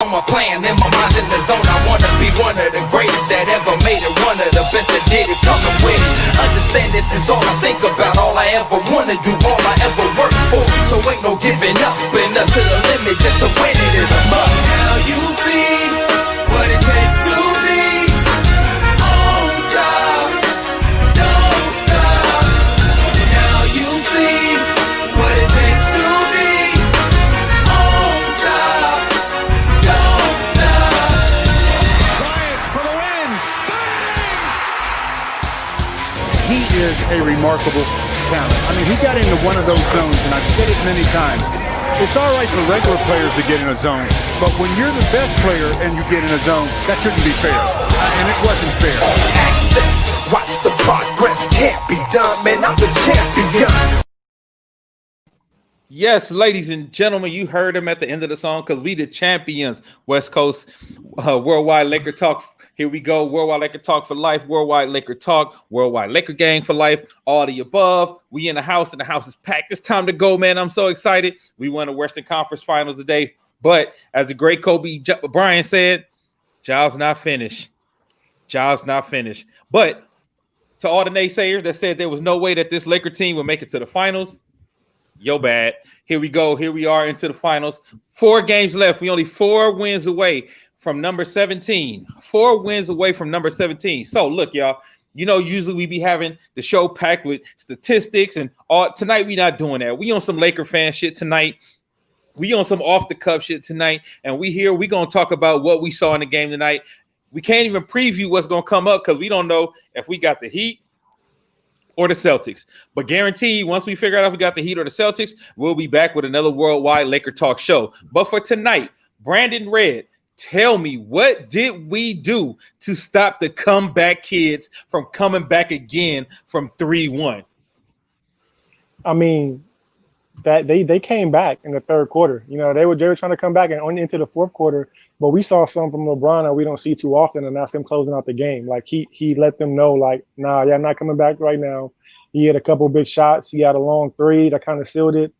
on my plan, in my mind in the zone. I wanna be one of the greatest that ever made it, one of the best that did it, coming with it. Understand this is all I think about, all I ever wanna do, all I ever work for. So ain't no giving up, and up to the limit, just to win it is a must. Now you see what it takes to be on top, don't stop. Now you see what it takes to be on top, don't stop. Bryant for the win. He is a remarkable talent. I mean, he got into one of those zones, and I've said it many times. It's all right for regular players to get in a zone, but when you're the best player and you get in a zone, that shouldn't be fair. And it wasn't fair. Access, watch the progress, can't be done, man, I'm the champion. Yes, ladies and gentlemen, you heard him at the end of the song because we the champions. West Coast Worldwide Laker Talk. Here we go. Worldwide Laker Talk for life. Worldwide Laker Talk. Worldwide Laker Gang for life. All the above. We in the house, and the house is packed. It's time to go, man. I'm so excited. We won the Western Conference Finals today. But as the great Kobe Bryant said, job's not finished. Job's not finished. But to all the naysayers that said there was no way that this Laker team would make it to the finals, yo bad. Here we go. Here we are into the finals. 4 games left. We only 4 wins away from number 17. 4 wins away from number 17. So look, y'all, you know, usually we be having the show packed with statistics and all. Tonight we not doing that. We on some Laker fan shit tonight. We on some off the cuff shit tonight. And we gonna talk about what we saw in the game tonight. We can't even preview what's gonna come up because we don't know if we got the Heat or the Celtics. But guaranteed, once we figure out if we got the Heat or the Celtics, we'll be back with another Worldwide Laker Talk show. But for tonight, Brandon Red, tell me, what did we do to stop the comeback kids from coming back again from 3-1? I mean, that they came back in the third quarter. You know, they were trying to come back and on into the fourth quarter, but we saw something from LeBron that we don't see too often, and that's him closing out the game. Like he let them know, like, nah, yeah, I'm not coming back right now. He had a couple big shots. He had a long 3 that kind of sealed it.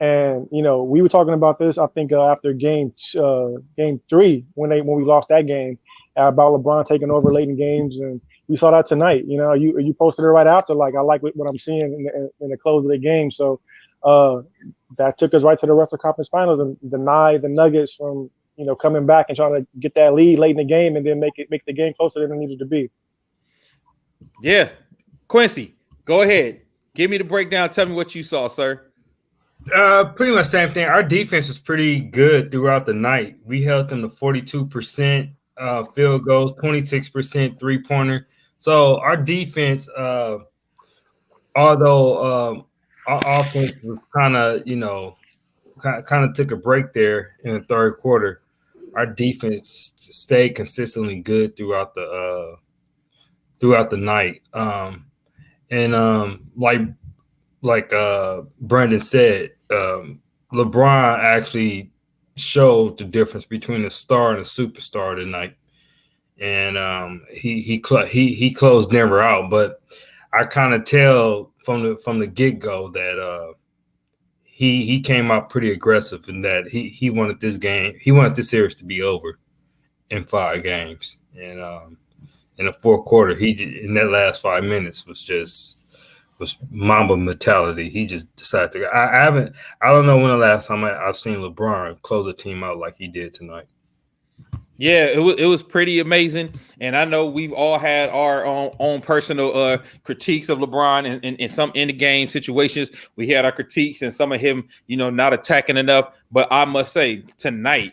And you know, we were talking about this, I think, after game 3 when we lost that game, about LeBron taking over late in games, and we saw that tonight. You know, you posted it right after, like, I like what I'm seeing in the close of the game. So that took us right to the Western Conference Finals and deny the Nuggets from, you know, coming back and trying to get that lead late in the game and then make the game closer than it needed to be. Yeah, Quincy, go ahead, give me the breakdown. Tell me what you saw, sir. Pretty much same thing. Our defense was pretty good throughout the night. We held them to 42% field goals, 26% 3-pointer. So our defense, although our offense was kind of took a break there in the third quarter, our defense stayed consistently good throughout the night. Like Brandon said, LeBron actually showed the difference between a star and a superstar tonight, and he closed Denver out. But I kind of tell from the get go that he came out pretty aggressive in that he wanted this series to be over in 5 games, and in the fourth quarter, in that last 5 minutes was Mamba mentality. He just decided to. I don't know when the last time I've seen LeBron close a team out like he did tonight. Yeah, it was pretty amazing, and I know we've all had our own personal critiques of LeBron in some in the game situations. We had our critiques and some of him, you know, not attacking enough. But I must say, tonight,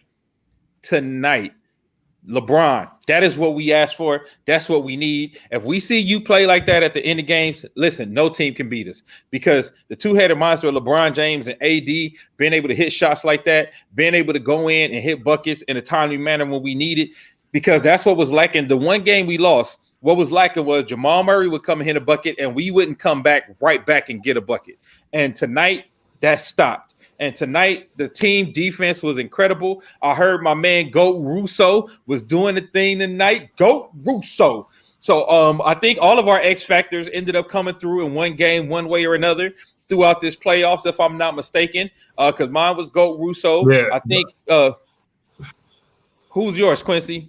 LeBron, that is what we asked for. That's what we need. If we see you play like that at the end of games, listen, no team can beat us, because the two-headed monster of LeBron James and AD being able to hit shots like that, being able to go in and hit buckets in a timely manner when we need it, because that's what was lacking. The one game we lost, what was lacking was Jamal Murray would come and hit a bucket, and we wouldn't come right back and get a bucket. And tonight, that stopped. And tonight, the team defense was incredible. I heard my man Goat Russo was doing the thing tonight. Goat Russo. So I think all of our X factors ended up coming through in one game, one way or another, throughout this playoffs, if I'm not mistaken. Because mine was Goat Russo. Yeah. I think Who's yours, Quincy?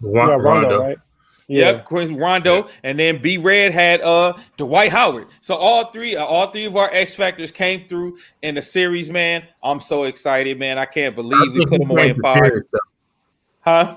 Yeah, Rondo, right? Yeah. Yep, Quincy Rondo, and then B Red had Dwight Howard. So all three of our X factors came through in the series, man. I'm so excited, man. I can't believe we put them away in 5. Series, huh?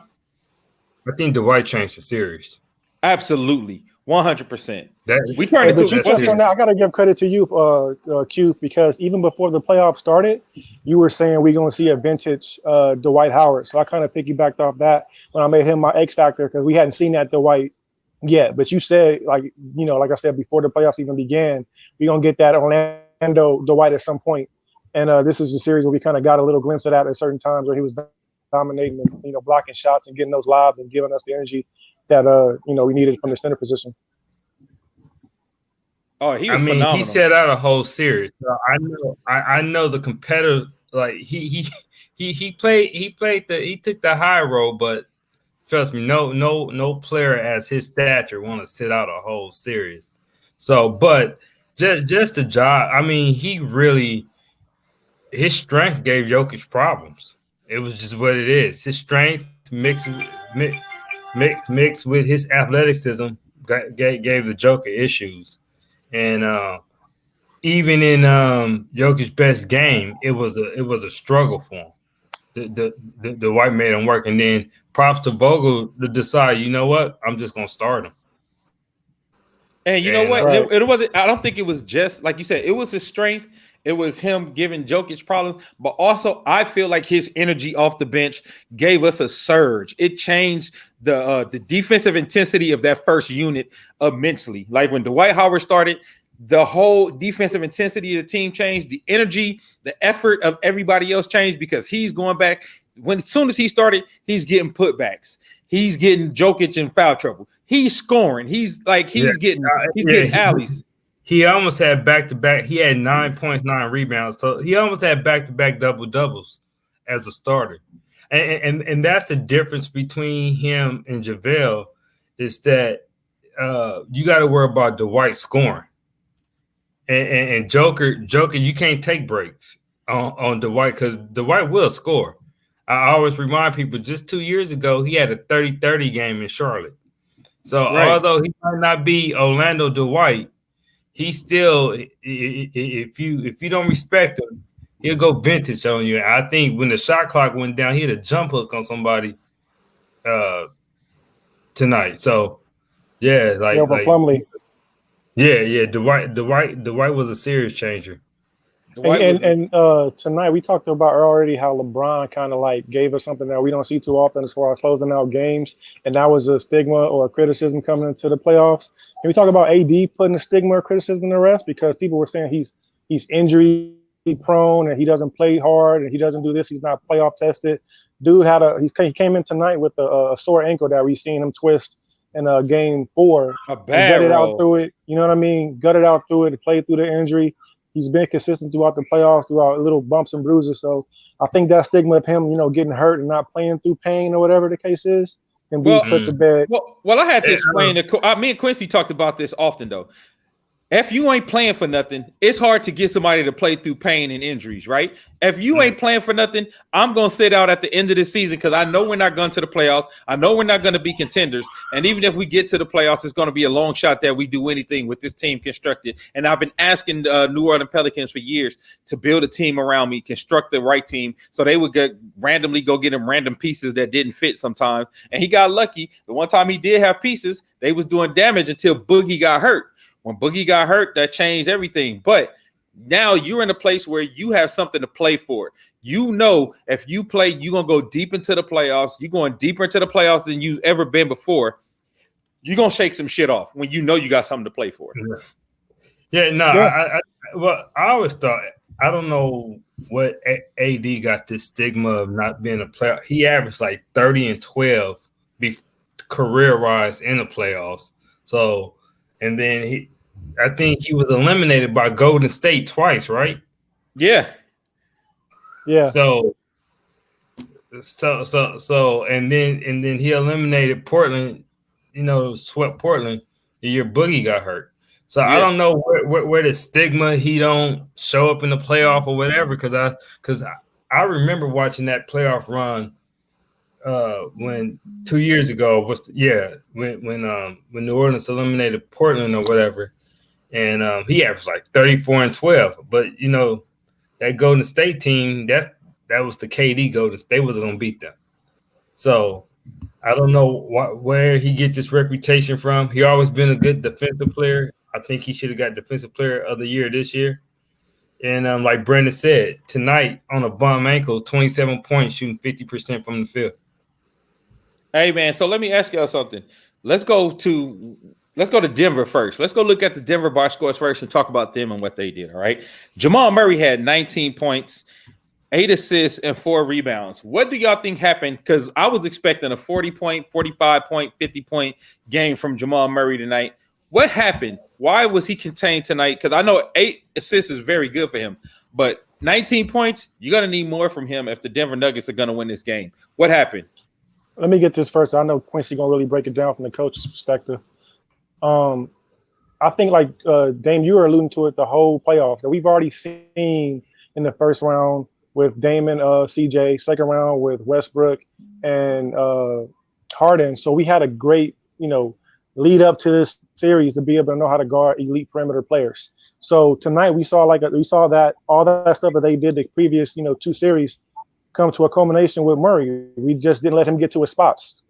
I think Dwight changed the series. Absolutely, 100%. We turned it to. I gotta give credit to you, Q, because even before the playoffs started, you were saying we're gonna see a vintage Dwight Howard. So I kind of piggybacked off that when I made him my X factor because we hadn't seen that Dwight yet. But you said, like I said before the playoffs even began, we're gonna get that Orlando Dwight at some point. And this is a series where we kind of got a little glimpse of that at certain times where he was dominating and blocking shots and getting those lobs and giving us the energy that we needed from the center position. Oh, he was phenomenal. He set out a whole series. So I know the competitive. Like he took the high road, but trust me, no player as his stature want to sit out a whole series. So, but just the job. I mean, his strength gave Jokic problems. It was just what it is. His strength mixed with his athleticism gave the Joker issues. And even in Jokic's best game, it was a struggle for him. The White made him work, and then props to Vogel to decide, you know what, I'm just gonna start him. And you know what? Right. It wasn't. I don't think it was just like you said. It was his strength. It was him giving Jokic problems, but also I feel like his energy off the bench gave us a surge. It changed the defensive intensity of that first unit immensely. Like when Dwight Howard started, the whole defensive intensity of the team changed. The energy, the effort of everybody else changed because he's going back. As soon as he started, he's getting putbacks. He's getting Jokic in foul trouble. He's scoring. He's getting alleys. He almost had back-to-back. He had 9 points, 9 rebounds. So he almost had back-to-back double-doubles as a starter. And that's the difference between him and JaVale is that you got to worry about Dwight scoring. And Joker, you can't take breaks on Dwight because Dwight will score. I always remind people just 2 years ago, he had a 30-30 game in Charlotte. So although he might not be Orlando Dwight, he still, if you don't respect him, he'll go vintage on you. I think when the shot clock went down, he had a jump hook on somebody tonight. So yeah, Plumlee. Yeah. Dwight was a series changer. And tonight we talked about already how LeBron kind of like gave us something that we don't see too often as far as closing out games, and that was a stigma or a criticism coming into the playoffs. Can we talk about AD putting a stigma or criticism to rest because people were saying he's injury prone and he doesn't play hard and he doesn't do this, he's not playoff tested. Dude he came in tonight with a sore ankle that we've seen him twist in game 4. A bad gutted out through it. You know what I mean? Gutted out through it, played through the injury. He's been consistent throughout the playoffs, throughout little bumps and bruises. So I think that stigma of him, getting hurt and not playing through pain or whatever the case is, can be put to bed. Well, I had to explain. Me and Quincy talked about this often, though. If you ain't playing for nothing, it's hard to get somebody to play through pain and injuries, right? If you ain't playing for nothing, I'm going to sit out at the end of the season because I know we're not going to the playoffs. I know we're not going to be contenders. And even if we get to the playoffs, it's going to be a long shot that we do anything with this team constructed. And I've been asking New Orleans Pelicans for years to build a team around me, construct the right team, so they would randomly go get him random pieces that didn't fit sometimes. And he got lucky. The one time he did have pieces, they was doing damage until Boogie got hurt. When Boogie got hurt, that changed everything. But now you're in a place where you have something to play for. You know, if you play, you're going to go deep into the playoffs. You're going deeper into the playoffs than you've ever been before. You're going to shake some shit off when you know you got something to play for. I always thought, I don't know what AD got this stigma of not being a player. He averaged like 30 and 12 career-wise in the playoffs. So, and then I think he was eliminated by Golden State twice, right? Yeah. So, and then he eliminated Portland. Swept Portland the year Boogie got hurt. So I don't know where the stigma he don't show up in the playoff or whatever. Because I remember watching that playoff run when 2 years ago when New Orleans eliminated Portland or whatever, and he averaged like 34 and 12. But you know, that Golden State team, that was the KD Golden State was going to beat them. So I don't know where he gets this reputation from. He always been a good defensive player. I think he should have got Defensive Player of the Year this year. And like Brandon said, tonight on a bum ankle, 27 points, shooting 50% from the field. Hey man, so let me ask y'all something. Let's go to Denver first. Let's go look at the Denver box scores first and talk about them and what they did. All right. Jamal Murray had 19 points, 8 assists, and 4 rebounds. What do y'all think happened? Because I was expecting a 40-point, 45-point, 50-point game from Jamal Murray tonight. What happened? Why was he contained tonight? Because I know 8 assists is very good for him, but 19 points, you're going to need more from him if the Denver Nuggets are going to win this game. What happened? Let me get this first. I know Quincy going to really break it down from the coach's perspective. I think like Dame, you were alluding to it the whole playoff that we've already seen in the first round with Dame and CJ, second round with Westbrook and Harden. So we had a great, lead up to this series to be able to know how to guard elite perimeter players. So tonight we saw that all that stuff that they did the previous, 2 series come to a culmination with Murray. We just didn't let him get to his spots.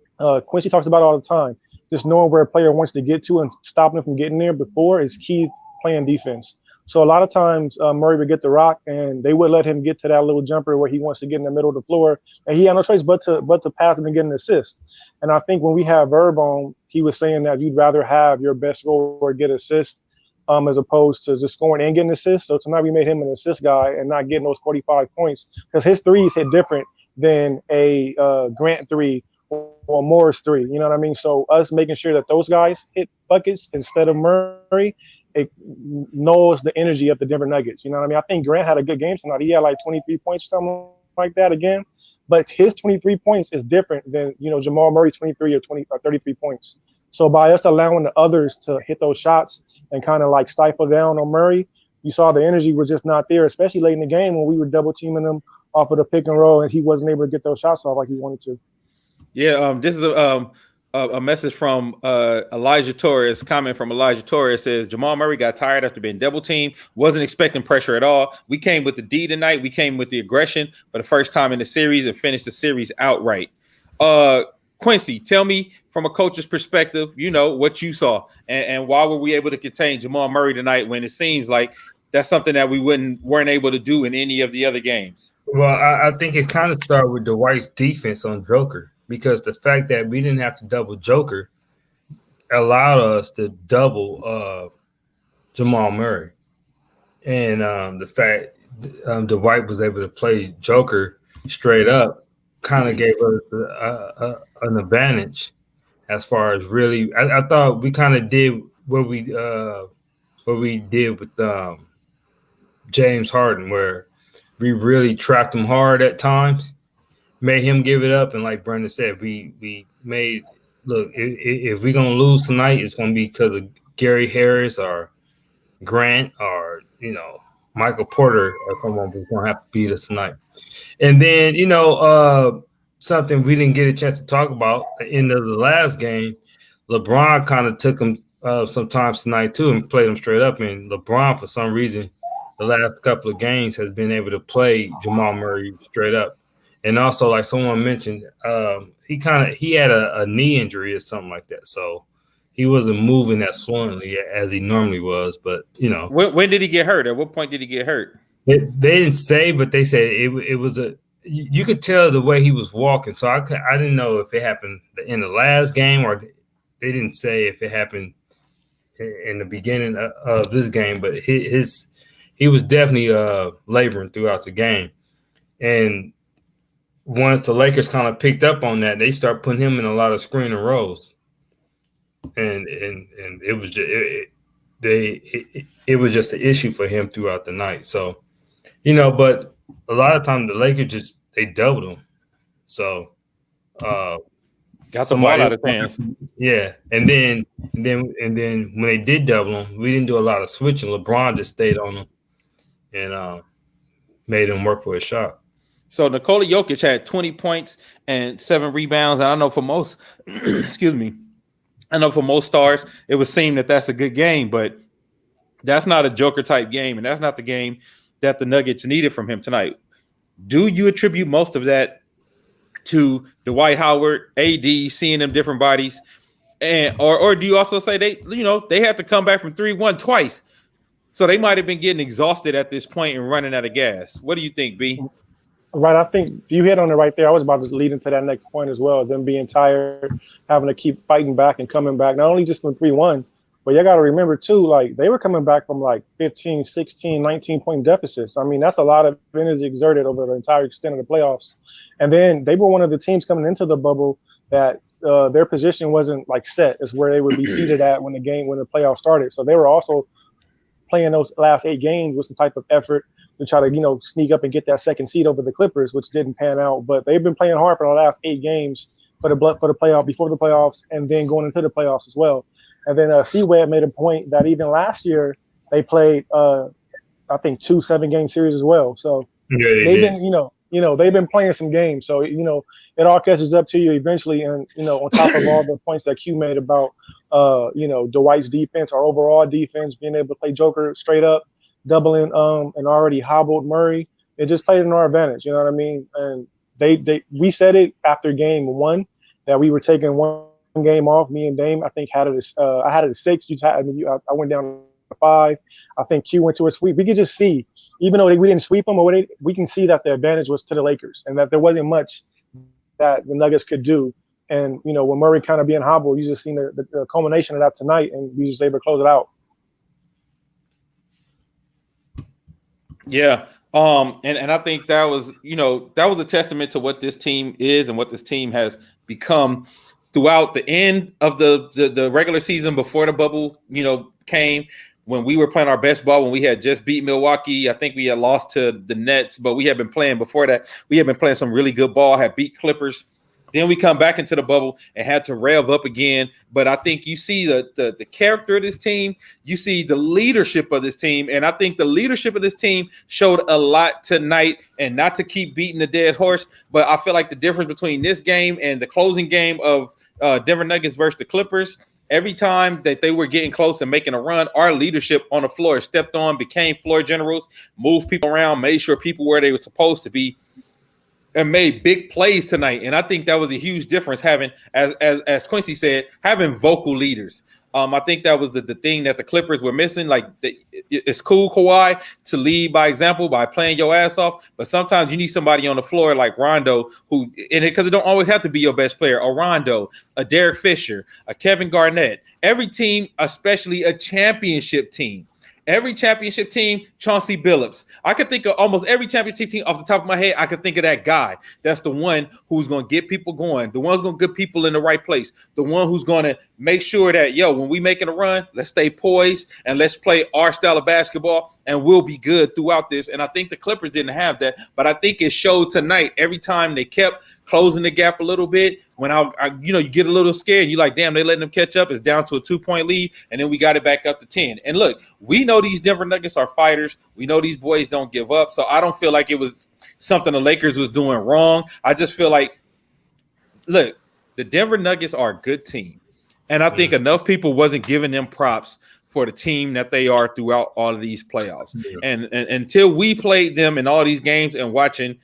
Quincy talks about it all the time. Just knowing where a player wants to get to and stopping him from getting there before is key playing defense. So a lot of times Murray would get the rock and they would let him get to that little jumper where he wants to get in the middle of the floor. And he had no choice but to pass him and get an assist. And I think when we have Verb on, he was saying that you'd rather have your best scorer get assist as opposed to just scoring and getting assists. So tonight we made him an assist guy and not getting those 45 points because his threes hit different than a Grant 3 or Morris 3. You know what I mean? So us making sure that those guys hit buckets instead of Murray, it knows the energy of the Denver Nuggets. You know what I mean? I think Grant had a good game tonight. He had like 23 points, something like that again. But his 23 points is different than, Jamal Murray 23 or 33 points. So by us allowing the others to hit those shots and kind of like stifle down on Murray, you saw the energy was just not there, especially late in the game when we were double teaming him off of the pick and roll and he wasn't able to get those shots off like he wanted to. Yeah, this is a message from Elijah Torres. Comment from Elijah Torres says Jamal Murray got tired after being double teamed. Wasn't expecting pressure at all. We came with the D tonight. We came with the aggression for the first time in the series and finished the series outright. Quincy, tell me from a coach's perspective, what you saw and why were we able to contain Jamal Murray tonight when it seems like that's something that we weren't able to do in any of the other games? Well, I think it kind of started with Dwight's defense on Joker. Because the fact that we didn't have to double Joker allowed us to double Jamal Murray. And the fact Dwight was able to play Joker straight up kind of gave us an advantage as far as really – I thought we kind of did what we did with James Harden where we really trapped him hard at times. Made him give it up, and like Brandon said, we made look. If we're gonna lose tonight, it's gonna be because of Gary Harris or Grant or Michael Porter or someone who's gonna have to beat us tonight. And then something we didn't get a chance to talk about at the end of the last game. LeBron kind of took him sometimes tonight too and played him straight up. And LeBron, for some reason, the last couple of games has been able to play Jamal Murray straight up. And also, like someone mentioned, he had a knee injury or something like that, so he wasn't moving as fluently as he normally was. But when did he get hurt? At what point did he get hurt? They didn't say, but they said it was you could tell the way he was walking. So I didn't know if it happened in the last game or they didn't say if it happened in the beginning of this game. But he was definitely laboring throughout the game, and once the Lakers kind of picked up on that, they start putting him in a lot of screen and rolls, and it was just, it was just an issue for him throughout the night. So, but a lot of times the Lakers they doubled him. So, got the ball out of hands. Yeah, and then when they did double him, we didn't do a lot of switching. LeBron just stayed on him and made him work for his shot. So Nikola Jokic had 20 points and 7 rebounds. And I know for most, excuse me, I know for most stars, it would seem that that's a good game, but that's not a Joker type game. And that's not the game that the Nuggets needed from him tonight. Do you attribute most of that to Dwight Howard, AD, seeing them different bodies? And or do you also say they had to come back from 3-1 twice? So they might have been getting exhausted at this point and running out of gas. What do you think, B? Right, I think you hit on it right there. I was about to lead into that next point as well. Them being tired, having to keep fighting back and coming back, not only just from 3-1, but you got to remember too, like they were coming back from like 15, 16, 19-point deficits. I mean, that's a lot of energy exerted over the entire extent of the playoffs. And then they were one of the teams coming into the bubble that their position wasn't like set as where they would be seated at when the playoffs started. So they were also playing those last 8 games with some type of effort to try to, sneak up and get that second seed over the Clippers, which didn't pan out. But they've been playing hard for the last 8 games for the playoff, before the playoffs, and then going into the playoffs as well. And then C-Web made a point that even last year they played, I think 2 7-game series as well. So they've been, they've been playing some games. So it all catches up to you eventually. And on top of all the points that Q made about, Dwight's defense, our overall defense, being able to play Joker straight up, doubling an already hobbled Murray, it just played in our advantage. You know what I mean? And we said it after game 1 that we were taking one game off. Me and Dame, I think I had it at 6. I went down to 5. I think Q went to a sweep. We could just see, even though we didn't sweep them, we can see that the advantage was to the Lakers and that there wasn't much that the Nuggets could do. And when Murray kind of being hobbled, you just seen the culmination of that tonight, and we just able to close it out. Yeah. And I think that was a testament to what this team is and what this team has become throughout the end of the regular season before the bubble, came, when we were playing our best ball, when we had just beat Milwaukee. I think we had lost to the Nets, but we had been playing before that. We had been playing some really good ball, had beat Clippers. Then we come back into the bubble and had to rev up again. But I think you see the character of this team. You see the leadership of this team. And I think the leadership of this team showed a lot tonight. And not to keep beating the dead horse, but I feel like the difference between this game and the closing game of Denver Nuggets versus the Clippers, every time that they were getting close and making a run, our leadership on the floor stepped on, became floor generals, moved people around, made sure people were where they were supposed to be, and made big plays tonight. And I think that was a huge difference, having, as Quincy said, having vocal leaders. I think that was the thing that the Clippers were missing. Like, it's cool, Kawhi, to lead by example by playing your ass off, but sometimes you need somebody on the floor like Rondo, because it don't always have to be your best player. A Rondo, a Derek Fisher, a Kevin Garnett. Every team, especially a championship team, every championship team, Chauncey Billups. I could think of almost every championship team off the top of my head. I could think of that guy. That's the one who's going to get people going. The one who's going to get people in the right place. The one who's going to make sure that, when we making a run, let's stay poised and let's play our style of basketball and we'll be good throughout this. And I think the Clippers didn't have that, but I think it showed tonight. Every time they kept closing the gap a little bit, when you get a little scared, and you're like, damn, they letting them catch up. It's down to a 2-point lead, and then we got it back up to 10. And look, we know these Denver Nuggets are fighters. We know these boys don't give up. So I don't feel like it was something the Lakers was doing wrong. I just feel like, look, the Denver Nuggets are a good team. And I think enough people wasn't giving them props for the team that they are throughout all of these playoffs. Yeah. And until we played them in all these games and watching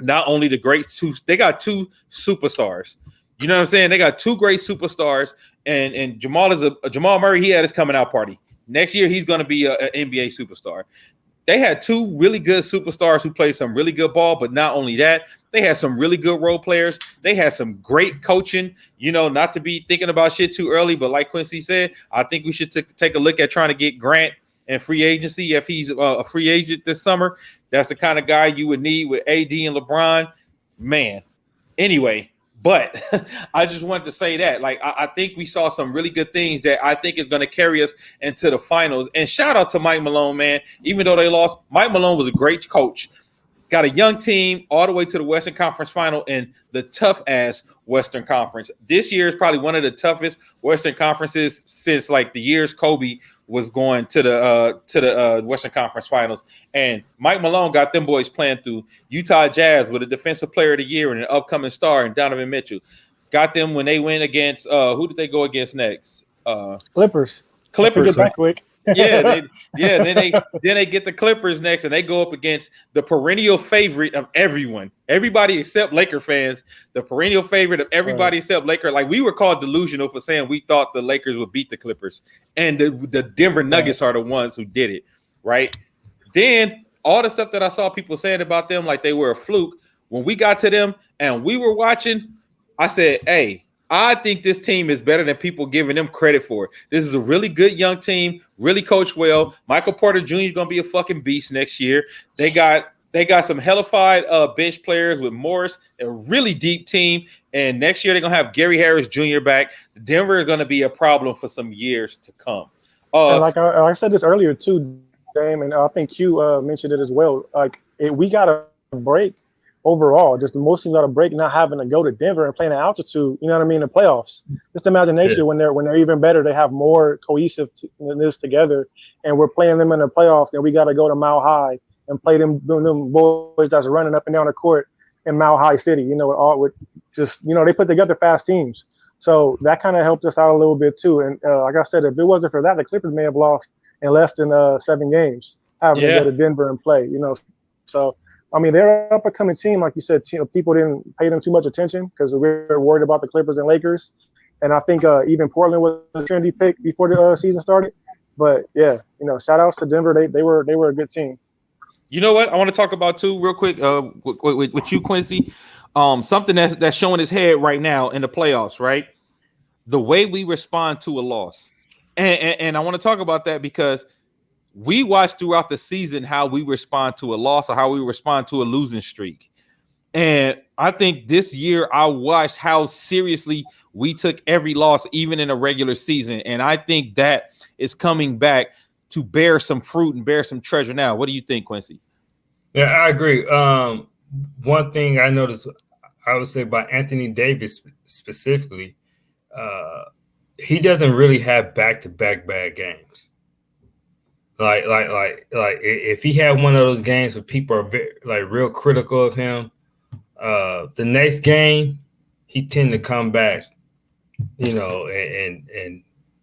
not only the great they got 2 superstars. You know what I'm saying? They got 2 great superstars, and Jamal Murray. He had his coming out party. Next year, he's going to be an NBA superstar. They had 2 really good superstars who played some really good ball, but not only that, they had some really good role players. They had some great coaching, not to be thinking about shit too early, but like Quincy said, I think we should take a look at trying to get Grant and free agency if he's a free agent this summer. That's the kind of guy you would need with AD and LeBron. Man. Anyway, but I just wanted to say that. Like, I think we saw some really good things that I think is going to carry us into the finals. And shout out to Mike Malone, man. Even though they lost, Mike Malone was a great coach. Got a young team all the way to the Western Conference Final in the tough-ass Western Conference. This year is probably one of the toughest Western Conferences since, like, the years Kobe was going to the Western Conference Finals, and Mike Malone got them boys playing through Utah Jazz with a Defensive Player of the Year and an upcoming star and Donovan Mitchell. Got them when they went against who did they go against next? Clippers. Clippers. Back quick. Then they get the Clippers next, and they go up against the perennial favorite of everyone, everybody except Laker fans. The perennial favorite of everybody except Laker. Like, we were called delusional for saying we thought the Lakers would beat the Clippers, and the Denver Nuggets are the ones who did it, right? Then all the stuff that I saw people saying about them, like they were a fluke. When we got to them and we were watching, I said, hey, I think this team is better than people giving them credit for. This is a really good young team, really coached well. Michael Porter Jr. is going to be a fucking beast next year. They got some hellified bench players with Morris, a really deep team. And next year they're going to have Gary Harris Jr. back. Denver is going to be a problem for some years to come. And like I said this earlier too, Dame, and I think Q mentioned it as well. Like, we got a break. Overall, just the most teams got a break not having to go to Denver and playing at altitude. You know what I mean? In the playoffs, just imagine next year when they're even better, they have more cohesiveness together, and we're playing them in the playoffs. Then we got to go to Mile High and play them boys that's running up and down the court in Mile High City. You know, with just, you know, they put together fast teams, so that kind of helped us out a little bit too. And like I said, if it wasn't for that, the Clippers may have lost in less than 7 games having to go to Denver and play. You know, so. I mean, they're an up-and-coming team, like you said. People didn't pay them too much attention because we were worried about the Clippers and Lakers. And I think even Portland was a trendy pick before the season started. But yeah, you know, shout-outs to Denver. They were a good team. You know what I want to talk about too, real quick, with you, Quincy. Something that's showing its head right now in the playoffs, right? The way we respond to a loss, and I want to talk about that because we watched throughout the season how we respond to a loss or how we respond to a losing streak. And I think this year I watched how seriously we took every loss, even in a regular season. And I think that is coming back to bear some fruit and bear some treasure now. What do you think, Quincy? Yeah, I agree. One thing I noticed, I would say by Anthony Davis specifically, he doesn't really have back-to-back bad games. Like if he had one of those games where people are real critical of him, the next game he tend to come back, you know,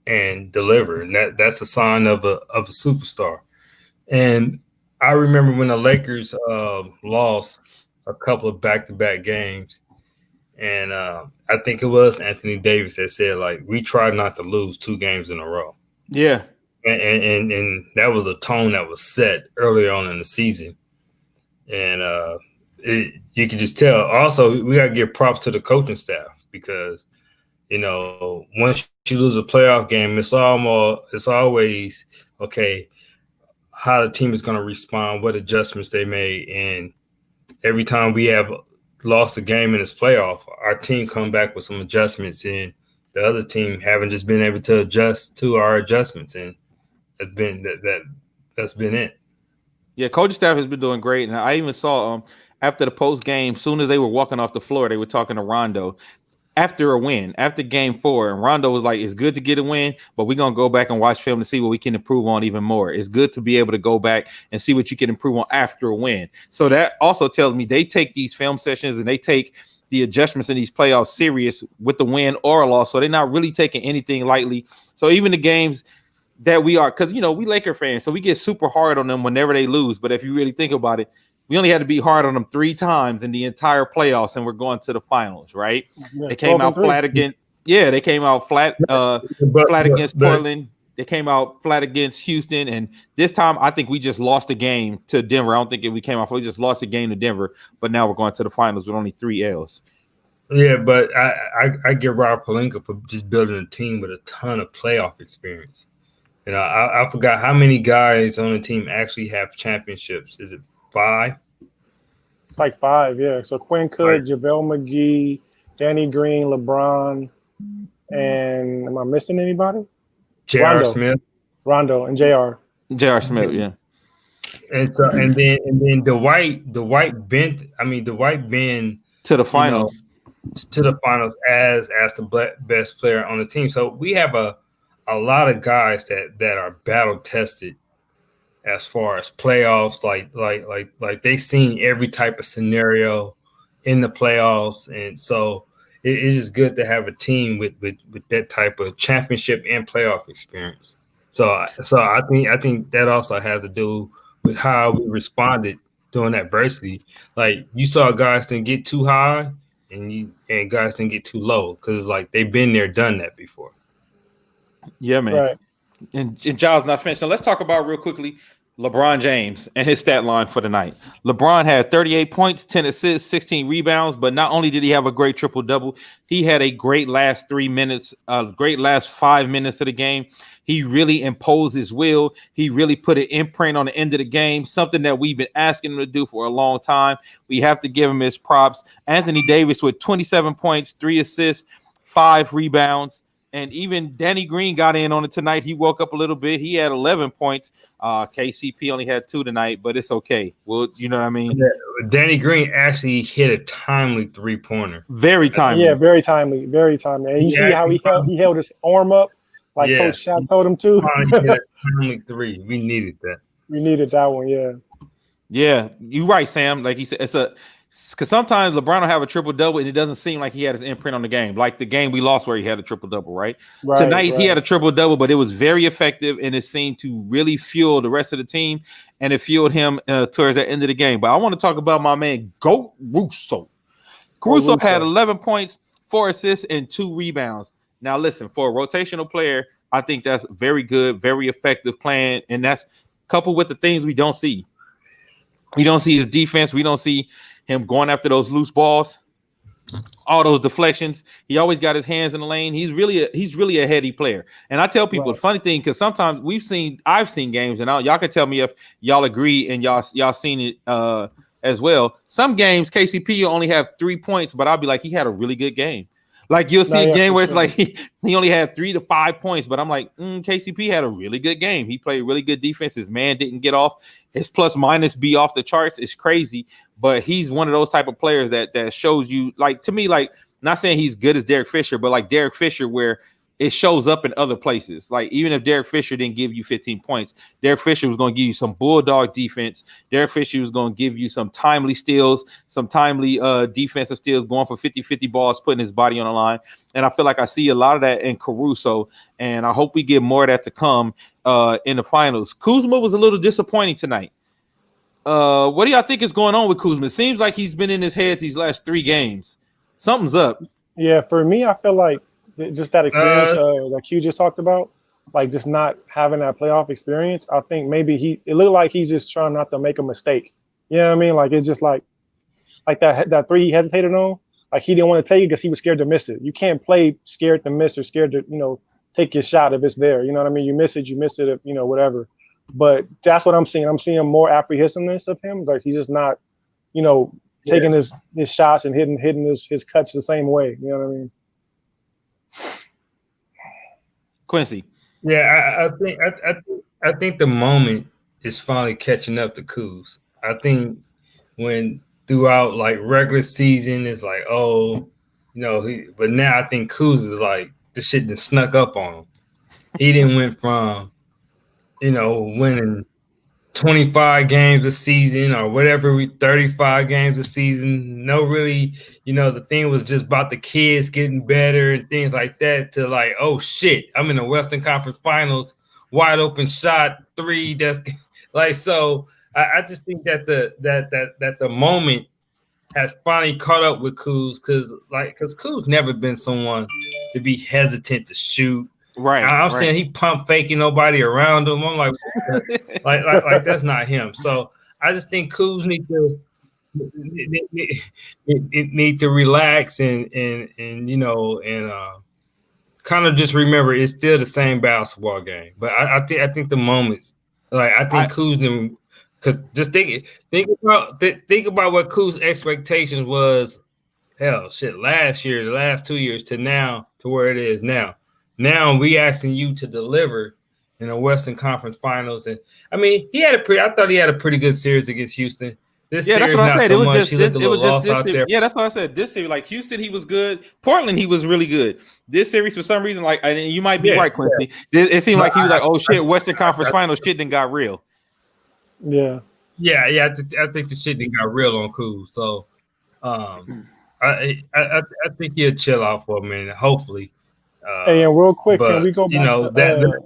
and deliver, and that's a sign of a superstar. And I remember when the Lakers lost a couple of back-to-back games, and I think it was Anthony Davis that said, like, we try not to lose 2 games in a row. Yeah. And that was a tone that was set earlier on in the season. And you can just tell. Also, we got to give props to the coaching staff because, you know, once you lose a playoff game, it's always, okay, how the team is going to respond, what adjustments they made. And every time we have lost a game in this playoff, our team come back with some adjustments, and the other team haven't just been able to adjust to our adjustments. And that's been it. Yeah, coaching staff has been doing great, and I even saw after the post game, soon as they were walking off the floor, they were talking to Rondo after a win, after game 4, and Rondo was like, "It's good to get a win, but we're gonna go back and watch film to see what we can improve on even more. It's good to be able to go back and see what you can improve on after a win." So that also tells me they take these film sessions and they take the adjustments in these playoffs serious with the win or a loss. So they're not really taking anything lightly. So even the games that we are, because, you know, we Laker fans, so we get super hard on them whenever they lose. But if you really think about it, we only had to be hard on them 3 times in the entire playoffs, and we're going to the finals, right? Yeah, they came out flat against, they came out flat, flat against Portland. They came out flat against Houston, and this time I think we just lost a game to Denver. I don't think we came out. We just lost a game to Denver, but now we're going to the finals with only 3 L's. Yeah, but I give Rob Pelinka for just building a team with a ton of playoff experience. You know, I forgot how many guys on the team actually have championships. Is it 5? It's like 5, yeah. So Quinn Cook, JaVale McGee, Danny Green, LeBron, and am I missing anybody? J.R. Smith. Rondo and J.R. J.R. Smith, yeah. And so and then Dwight been to the finals. To the finals as the best player on the team. So we have a a lot of guys that are battle tested as far as playoffs, like they seen every type of scenario in the playoffs, and so it's just good to have a team with that type of championship and playoff experience. So I think that also has to do with how we responded during adversity. Like you saw guys didn't get too high, and guys didn't get too low because like they've been there, done that before. Yeah, man. Right. And Giles not finished. So let's talk about real quickly LeBron James and his stat line for the night. LeBron had 38 points, 10 assists, 16 rebounds, but not only did he have a great triple-double, he had a great last 3 minutes, great last 5 minutes of the game. He really imposed his will. He really put an imprint on the end of the game, something that we've been asking him to do for a long time. We have to give him his props. Anthony Davis with 27 points, 3 assists, 5 rebounds. And even Danny Green got in on it tonight. He woke up a little bit. He had 11 points. KCP only had 2 tonight, but it's okay. Well, you know what I mean? Yeah, Danny Green actually hit a timely 3-pointer. Very timely. Yeah, very timely. Very timely. And you see how he held his arm up like Coach Shaq told him to? He hit a timely 3. We needed that. We needed that one, yeah. Yeah, you're right, Sam. Like he said, because sometimes LeBron will have a triple-double and it doesn't seem like he had his imprint on the game. Like the game we lost where he had a triple-double, right? Tonight he had a triple-double, but it was very effective and it seemed to really fuel the rest of the team and it fueled him towards the end of the game. But I want to talk about my man, Goat Russo. Caruso had 11 points, 4 assists, and 2 rebounds. Now, listen, for a rotational player, I think that's very good, very effective playing, and that's coupled with the things we don't see. We don't see his defense. We don't see him going after those loose balls, all those deflections. He always got his hands in the lane. He's really a heady player. And I tell people the funny thing, because sometimes I've seen games, and y'all can tell me if y'all agree and y'all seen it as well. Some games KCP only have 3 points, but I'll be like, he had a really good game. Like you'll see a game where it's like he only had 3 to 5 points, but I'm like, KCP had a really good game. He played really good defense. His man didn't get off. His plus minus be off the charts. It's crazy, but he's one of those type of players that shows you, like, to me, like, not saying he's good as Derek Fisher, but like Derek Fisher, where it shows up in other places. Like even if Derek Fisher didn't give you 15 points, Derek Fisher was going to give you some bulldog defense. Derek Fisher was going to give you some timely steals, some timely defensive steals, going for 50-50 balls, putting his body on the line. And I feel like I see a lot of that in Caruso, and I hope we get more of that to come in the finals. Kuzma was a little disappointing tonight. What do y'all think is going on with Kuzma? It seems like he's been in his head these last 3 games. Something's up. Yeah, for me, I feel like just that experience that Q just talked about, like just not having that playoff experience. I think maybe it looked like he's just trying not to make a mistake. You know what I mean? Like it's just like that 3 he hesitated on. Like he didn't want to take it because he was scared to miss it. You can't play scared to miss or scared to take your shot if it's there. You know what I mean? You miss it if whatever. But that's what I'm seeing. I'm seeing more apprehensiveness of him. Like he's just not, taking his shots and hitting his cuts the same way. You know what I mean? Quincy. Yeah, I think the moment is finally catching up to Kuz. I think when throughout like regular season it's like, but now I think Kuz is like the shit that snuck up on him. He didn't went from winning 25 games a season or whatever, 35 games a season. No, really, the thing was just about the kids getting better and things like that to like, oh shit, I'm in the Western Conference Finals, wide open shot 3. That's like, so I just think that the moment has finally caught up with Kuz because Kuz never been someone to be hesitant to shoot. Right. I'm saying he pump faking nobody around him. I'm like, like that's not him. So I just think Kuz need to relax and kind of just remember it's still the same basketball game. But I think the moments, like I think Kuz, because just think about what Kuz's expectations was. Hell, shit, last year, the last 2 years to now to where it is now. Now we asking you to deliver in the Western Conference Finals, and I mean I thought he had a pretty good series against Houston, This Yeah, that's series what I not said. so much. He looked a little lost out there. Yeah, that's what I said. This series, like Houston, he was good. Portland, he was really good. This series, for some reason, like, and you might be right, Quincy. It seemed like he was like, "Oh shit, Western Conference Finals shit then got real." Yeah. Yeah. I think the shit then got real on Cool. So, I think he'll chill out for a minute. Hopefully. Hey, and real quick, can But we go you back know that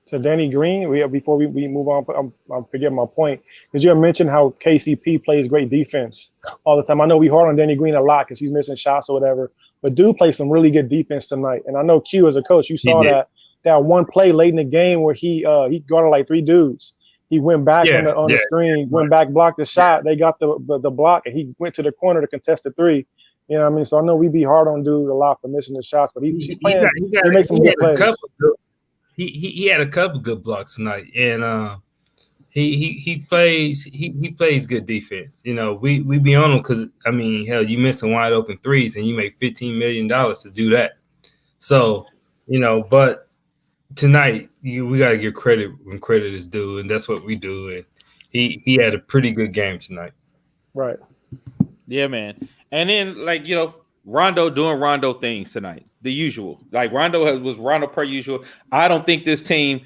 to Danny Green before we move on? I'm forgetting my point because you had mentioned how KCP plays great defense all the time. I know we hard on Danny Green a lot because he's missing shots or whatever, but dude plays some really good defense tonight. And I know Q as a coach, you saw that one play late in the game where he guarded like 3 dudes. He went back on the screen, went back, blocked the shot. They got the block, and he went to the corner to contest the 3. You know what I mean? So I know we be hard on dude a lot for missing the shots, but he's playing. He makes some good plays. He had a couple good blocks tonight, and he plays good defense. You know, we be on him because I mean, hell, you miss some wide open threes and you make $15 million to do that. So, you know, but tonight we got to give credit when credit is due, and that's what we do. And he had a pretty good game tonight. Right. Yeah, man. And then, like, you know, Rondo doing Rondo things tonight, the usual. Like Rondo was Rondo per usual. I don't think this team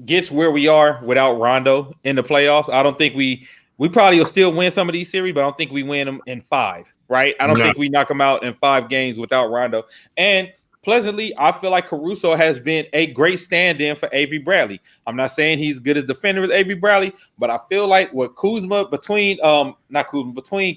gets where we are without Rondo in the playoffs. I don't think we probably will still win some of these series, but I don't think we win them in 5. Right? I don't think we knock them out in 5 games without Rondo. And pleasantly, I feel like Caruso has been a great stand-in for Avery Bradley. I'm not saying he's good as defender as Avery Bradley, but I feel like with Kuzma between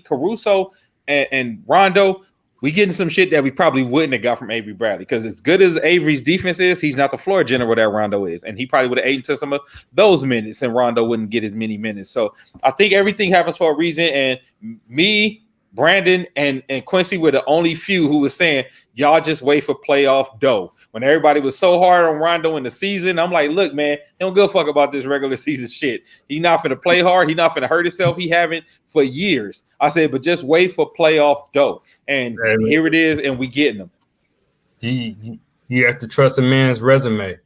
Caruso and Rondo, we getting some shit that we probably wouldn't have got from Avery Bradley. Because as good as Avery's defense is, he's not the floor general that Rondo is. And he probably would have ate into some of those minutes, and Rondo wouldn't get as many minutes. So I think everything happens for a reason. And me, Brandon, and Quincy were the only few who was saying, y'all just wait for playoff dough. When everybody was so hard on Rondo in the season, I'm like, look, man, he don't give a fuck about this regular season shit. He's not finna play hard. He's not finna hurt himself. He haven't for years. I said, but just wait for playoff dough. And here it is, and we getting them. You have to trust a man's resume.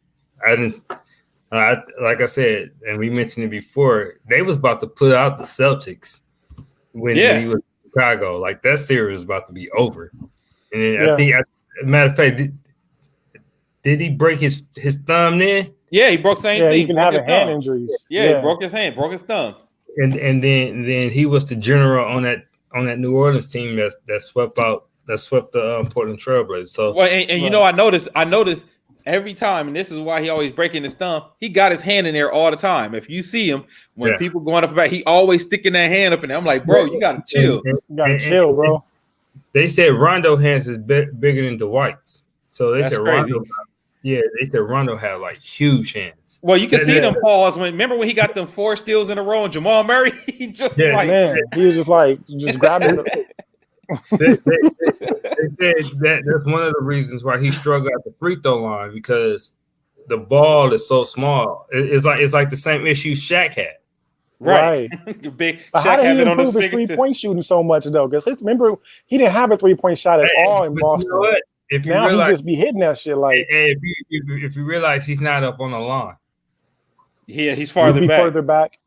Like I said, and we mentioned it before, they was about to put out the Celtics when he was in Chicago. Like, that series was about to be over. And then I think, as a matter of fact, did he break his thumb then? Yeah, he broke the same thing. He can have hand injuries. Yeah, he broke his hand, broke his thumb. And then he was the general on that New Orleans team that swept the Portland Trailblazers. So you know, I noticed every time, and this is why he always breaking his thumb. He got his hand in there all the time. If you see him when people going up the back, he always sticking that hand up in there. I'm like, bro, you gotta chill. You gotta chill, bro. They said Rondo hands is bigger than Dwight's. So they said Rondo. Yeah, they said Rondo had like huge hands. Well, you can see them pause remember when he got them 4 steals in a row and Jamal Murray? He just he was just grabbing they said that's one of the reasons why he struggled at the free throw line, because the ball is so small. It's like the same issue Shaq had. Right. Big Shaq how did he improve his 3-point shooting so much though? Because remember, he didn't have a 3-point shot at all in Boston. You know what? If you realize, he just be hitting that shit like. If you realize he's not up on the line. Yeah, he's farther back.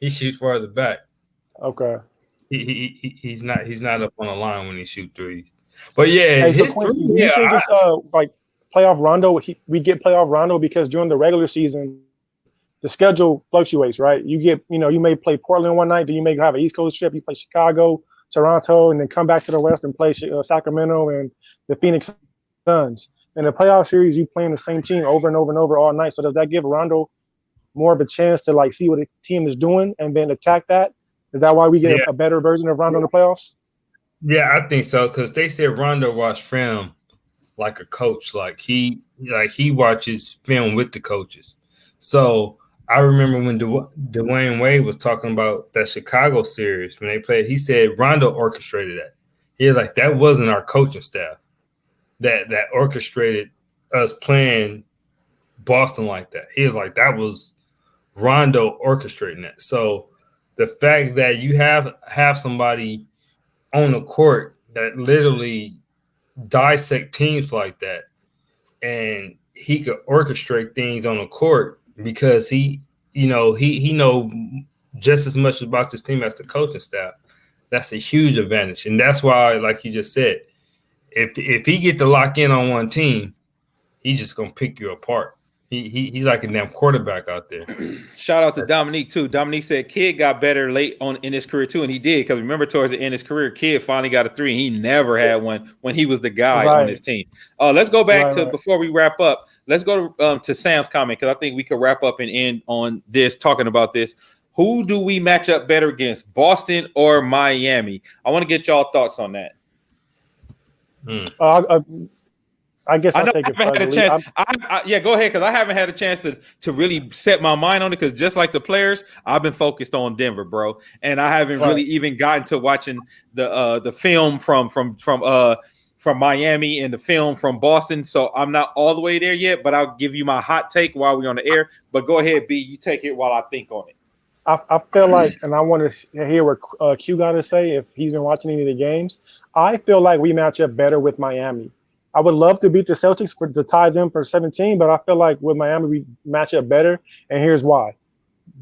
He shoots farther back. Okay. He's not up on the line when he shoots threes. But yeah, you think it's like playoff Rondo? We get playoff Rondo because during the regular season, the schedule fluctuates, right? You may play Portland one night, then you may have an East Coast trip. You play Chicago, Toronto, and then come back to the West and play Sacramento and the Phoenix Suns. In the playoff series, you playing the same team over and over and over all night. So does that give Rondo more of a chance to like see what the team is doing and then attack that? Is that why we get a better version of Rondo in the playoffs? Yeah, I think so, because they said Rondo watched film like a coach. Like he watches film with the coaches. So I remember when Dwayne Wade was talking about that Chicago series when they played, he said Rondo orchestrated that. He was like, that wasn't our coaching staff that orchestrated us playing Boston like that. He was like, that was Rondo orchestrating that. So the fact that you have somebody on the court that literally dissect teams like that, and he could orchestrate things on the court because he know just as much about this team as the coaching staff. That's a huge advantage. And that's why, like you just said, if he get to lock in on one team, he's just going to pick you apart. He's like a damn quarterback out there. Shout out to Dominique too. Dominique said Kid got better late on in his career too, and he did, because remember towards the end of his career, Kid finally got a 3. He never had one when he was the guy on his team. Let's go back to before we wrap up. Let's go to Sam's comment, because I think we could wrap up and end on this talking about this. Who do we match up better against, Boston or Miami? I want to get y'all thoughts on that. I guess I I'll take I haven't had a chance. Yeah, go ahead, because I haven't had a chance to really set my mind on it, because just like the players, I've been focused on Denver, bro, and I haven't really even gotten to watching the film from Miami and the film from Boston, so I'm not all the way there yet, but I'll give you my hot take while we're on the air. But go ahead, B, you take it while I think on it. I feel like, and I want to hear what Q got to say if he's been watching any of the games. I feel like we match up better with Miami. I would love to beat the Celtics to tie them for 17, but I feel like with Miami we match up better, and here's why.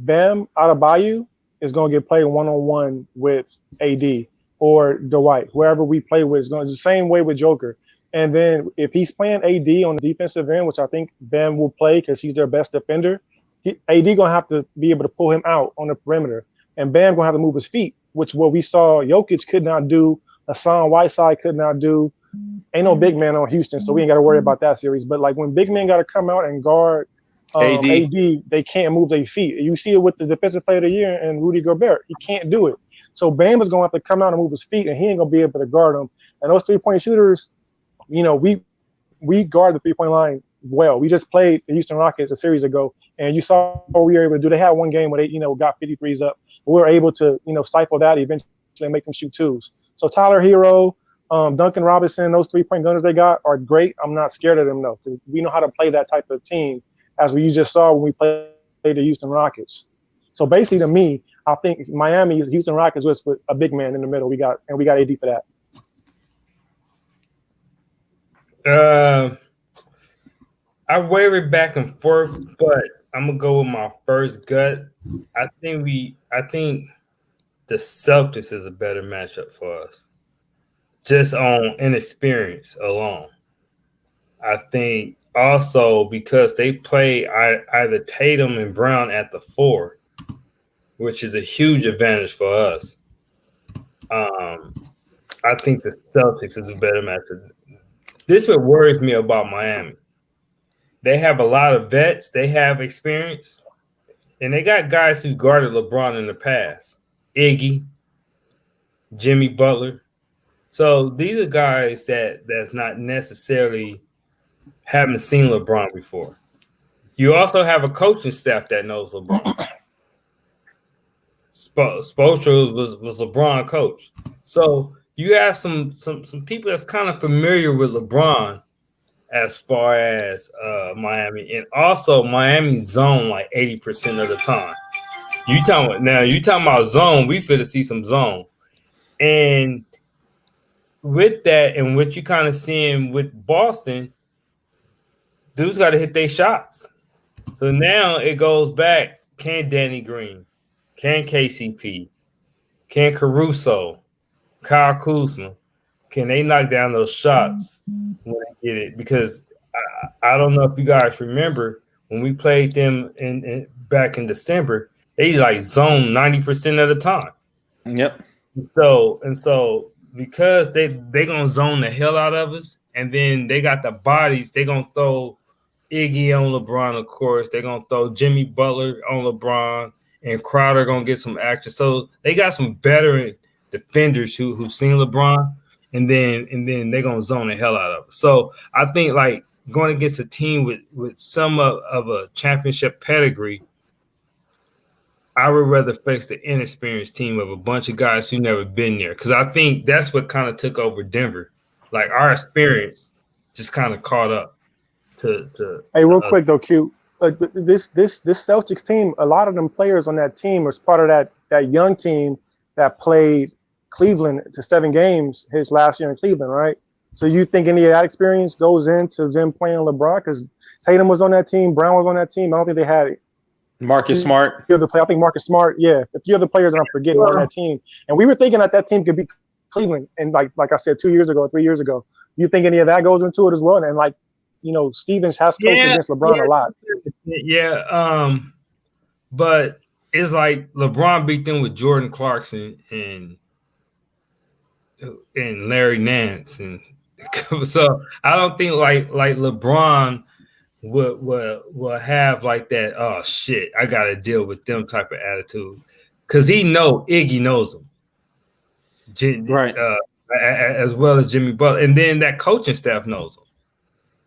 Bam Adebayo is going to get played one-on-one with AD or Dwight, whoever we play with is going to the same way with Joker. And then if he's playing AD on the defensive end, which I think Bam will play because he's their best defender, AD going to have to be able to pull him out on the perimeter. And Bam going to have to move his feet, which what we saw Jokic could not do, Hassan Whiteside could not do. Ain't no big man on Houston, so we ain't got to worry about that series. But like when big men got to come out and guard AD, they can't move their feet. You see it with the defensive player of the year and Rudy Gobert. He can't do it. So Bam is going to have to come out and move his feet, and he ain't going to be able to guard them. And those three-point shooters, you know, we guard the three-point line well. We just played the Houston Rockets a series ago, and you saw what we were able to do. They had one game where they, got 53s up. We were able to, stifle that eventually and make them shoot twos. So Tyler Hero, Duncan Robinson, those three-point gunners they got are great. I'm not scared of them, though. We know how to play that type of team, as we just saw when we played the Houston Rockets. So basically, to me, I think Miami is Houston Rockets with a big man in the middle. We got AD for that. I wavered back and forth, but I'm gonna go with my first gut. I think the Celtics is a better matchup for us, just on inexperience alone. I think also because they play either Tatum and Brown at the 4, which is a huge advantage for us. I think the Celtics is a better matchup. This is what worries me about Miami. They have a lot of vets. They have experience. And they got guys who guarded LeBron in the past. Iggy, Jimmy Butler. So these are guys that's not necessarily haven't seen LeBron before. You also have a coaching staff that knows LeBron. Spoelstra was LeBron coach. So you have some people that's kind of familiar with LeBron as far as Miami, and also Miami zone like 80% of the time. You talking about zone? We finna see some zone, and with that, and what you kind of seeing with Boston, dudes got to hit their shots. So now it goes back: can Danny Green, can KCP, can Caruso, Kyle Kuzma, can they knock down those shots when they get it? Because I don't know if you guys remember when we played them back in December, they like zone 90% of the time. Yep. So because they gonna zone the hell out of us, and then they got the bodies, they gonna throw Iggy on LeBron, of course. They're gonna throw Jimmy Butler on LeBron, and Crowder gonna get some action. So they got some veteran defenders who've seen LeBron. And then they're gonna zone the hell out of it. So I think like going against a team with some of a championship pedigree, I would rather face the inexperienced team of a bunch of guys who never been there. Because I think that's what kind of took over Denver. Like our experience just kind of caught up to Hey, real quick though, Q. Like this Celtics team, a lot of them players on that team was part of that young team that played Cleveland to 7 games his last year in Cleveland, right? So you think any of that experience goes into them playing LeBron? Because Tatum was on that team, Brown was on that team. I don't think they had Marcus Smart. I think Marcus Smart. Yeah, a few other players that I'm forgetting on that team. And we were thinking that team could beat Cleveland. And like I said, 2 years ago, 3 years ago. You think any of that goes into it as well? And like, Stevens has coached against LeBron a lot. Yeah. But it's like LeBron beat them with Jordan Clarkson and Larry Nance, and so I don't think like LeBron will have like that. Oh shit, I got to deal with them type of attitude, because Iggy knows him, Right. As well as Jimmy Butler, and then that coaching staff knows him.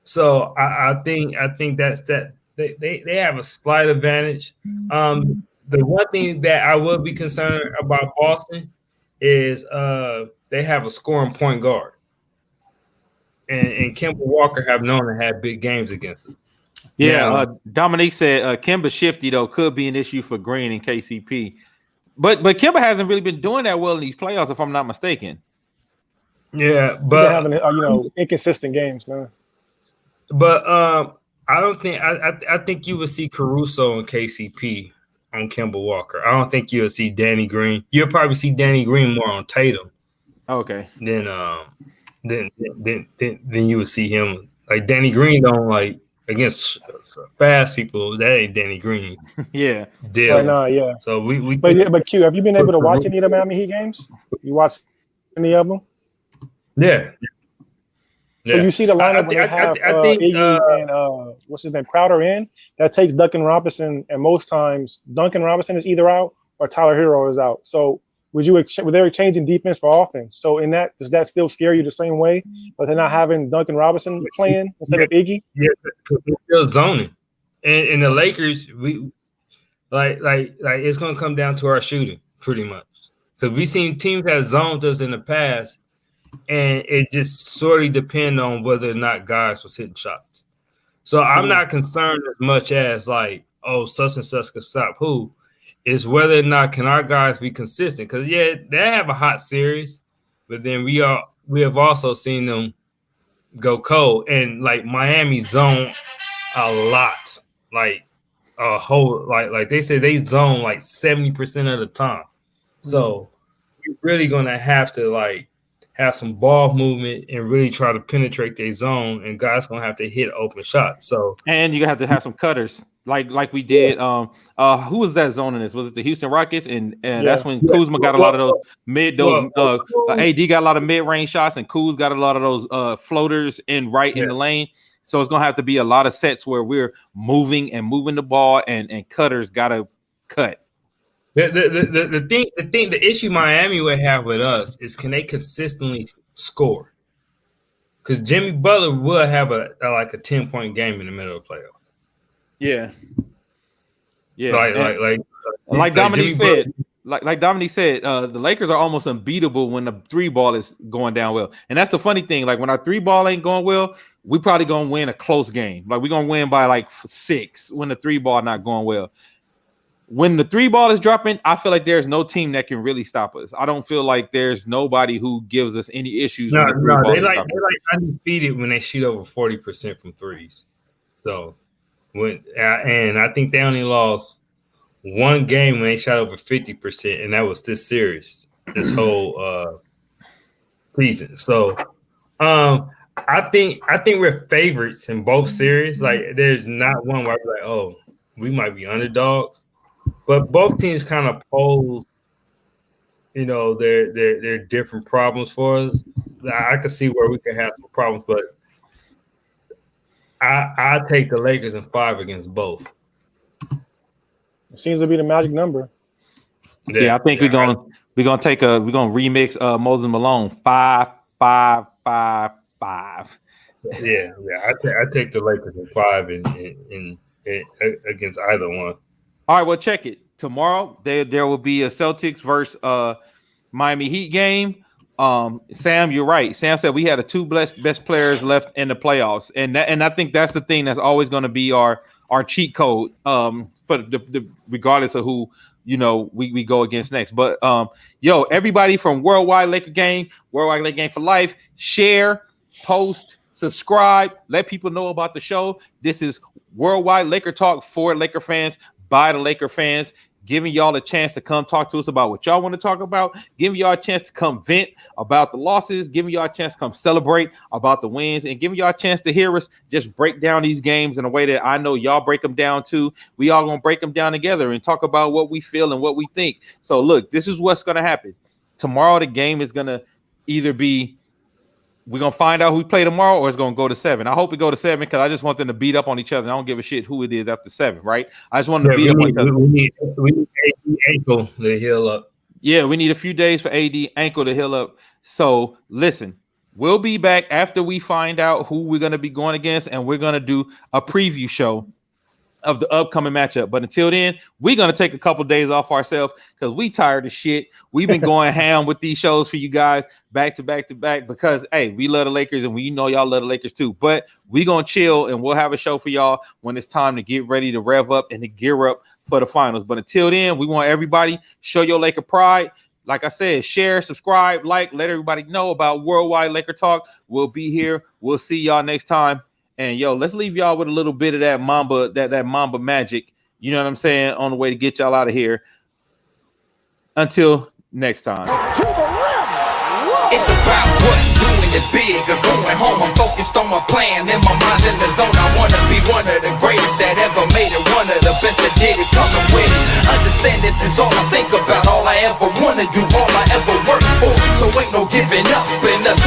So I think that's that. They have a slight advantage. The one thing that I would be concerned about Boston is they have a scoring point guard, and Kemba Walker have known to have big games against them. Yeah, Dominique said Kemba shifty though could be an issue for Green and KCP, but Kemba hasn't really been doing that well in these playoffs, if I'm not mistaken. Yeah, but having inconsistent games, man. But I don't think I think you would see Caruso and KCP on Kemba Walker. I don't think you'll see Danny Green. You'll probably see Danny Green more on Tatum. Okay. Then you would see him like Danny Green don't like against fast people. That ain't Danny Green. Yeah. Deal. Right now, yeah. So we but Q, have you been able to watch any of the Miami Heat games? You watched any of them? Yeah. So you see the lineup when they have Iggy and what's his name, Crowder in. That takes Duncan Robinson, and most times Duncan Robinson is either out or Tyler Hero is out. So were they changing defense for offense? So does that still scare you the same way? But they're not having Duncan Robinson playing instead of Iggy? Yeah, because they're still zoning. And the Lakers, we like it's gonna come down to our shooting pretty much. Because we've seen teams have zoned us in the past. And it just sorely depends on whether or not guys was hitting shots. So I'm not concerned as much as like, such and such can stop who. It's whether or not can our guys be consistent. Because they have a hot series, but then we have also seen them go cold. And like Miami zone a lot, like a whole like they say they zone like 70% of the time. So you're really gonna have to like have some ball movement and really try to penetrate their zone, and guys gonna have to hit open shots. So and you have to have some cutters like we did. Who was that zone in this? Was it the Houston Rockets? And that's when Kuzma got a lot of those AD got a lot of mid-range shots, and Kuz got a lot of those floaters in the lane. So it's gonna have to be a lot of sets where we're moving the ball, and cutters gotta cut. The issue Miami would have with us is can they consistently score? Because Jimmy Butler will have a 10-point game in the middle of the playoffs. Yeah. Like Dominique said. Like Dominique said, the Lakers are almost unbeatable when the three ball is going down well. And that's the funny thing. Like when our three ball ain't going well, we probably gonna win a close game. Like we're gonna win by like 6 when the three ball not going well. When the three ball is dropping, I feel like there's no team that can really stop us. I don't feel like there's nobody who gives us any issues. No, they're like undefeated when they shoot over 40% from threes. So and I think they only lost one game when they shot over 50%, and that was this series, this whole season. So I think we're favorites in both series. Like there's not one where we're like, we might be underdogs. But both teams kind of pose, their different problems for us. I could see where we could have some problems, but I take the Lakers in 5 against both. It seems to be the magic number. Yeah, I think we're gonna remix Moses Malone 5, 5, 5, 5. Yeah. I take the Lakers in 5 in against either one. All right, well, check it. Tomorrow there will be a Celtics versus Miami Heat game. Sam, you're right. Sam said we had the 2 best players left in the playoffs, and I think that's the thing that's always going to be our cheat code. But regardless of who we go against next. But everybody from Worldwide Laker Game for Life, share, post, subscribe, let people know about the show. This is Worldwide Laker Talk for Laker fans. by the Laker fans, giving y'all a chance to come talk to us about what y'all want to talk about, giving y'all a chance to come vent about the losses, giving y'all a chance to come celebrate about the wins, and giving y'all a chance to hear us just break down these games in a way that I know y'all break them down too. We all gonna break them down together and talk about what we feel and what we think. So look, this is what's gonna happen. Tomorrow the game is gonna either be, we're going to find out who we play tomorrow, or it's going to go to 7. I hope we go to 7 because I just want them to beat up on each other. I don't give a shit who it is after 7, right? I just want them to beat up on each other. We need AD ankle to heal up. Yeah, we need a few days for AD ankle to heal up. So listen, we'll be back after we find out who we're going to be going against, and we're going to do a preview show of the upcoming matchup. But until then, we're going to take a couple days off ourselves because we tired of shit. We've been going ham with these shows for you guys back to back to back because, hey, we love the Lakers and we know y'all love the Lakers too. But we're going to chill and we'll have a show for y'all when it's time to get ready to rev up and to gear up for the finals. But until then, we want everybody show your Laker pride. Like I said, share, subscribe, like, let everybody know about Worldwide Laker Talk. We'll be here. We'll see y'all next time. And yo, let's leave y'all with a little bit of that Mamba, that Mamba magic. You know what I'm saying? On the way to get y'all out of here. Until next time. It's about what doing it big or going home. I'm focused on my plan. In my mind in the zone, I wanna be one of the greatest that ever made it. One of the best that did it. Coming with it. Understand this is all I think about. All I ever wanna do. All I ever worked for. So ain't no giving up in us.